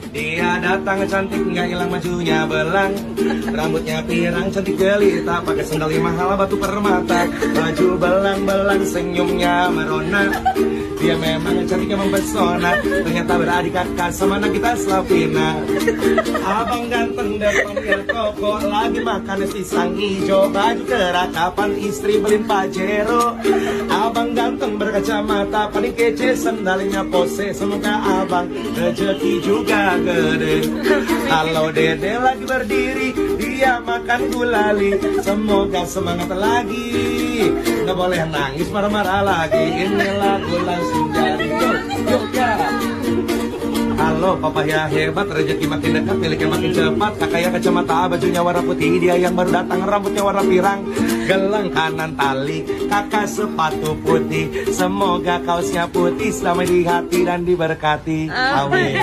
Dia datang cantik nggak hilang majunya belang, rambutnya pirang cantik jelita, pakai sandal mahal batu permata, baju belang-belang senyumnya merona. Dia memang cantiknya mempesona, ternyata beradik kakak sama Nagita Slavina. Abang ganteng depannya toko, lagi makan pisang hijau, baju kerakapan istri beliin Pajero. Abang ganteng berkacamata, paling kece sandalnya pose, semoga abang rezeki juga gede. Kalau dede lagi berdiri, dia makan gulali, semoga semangat lagi, nggak boleh nangis marah-marah lagi. Inilah langsung jadi yuk ya. Halo papa ya hebat, rezeki makin dekat, miliknya makin cepat. Kakak ya kacamata, bajunya warna putih, dia yang baru datang rambutnya warna pirang, gelang kanan tali, kakak sepatu putih, semoga kaosnya putih, selama di hati dan diberkati. Amin.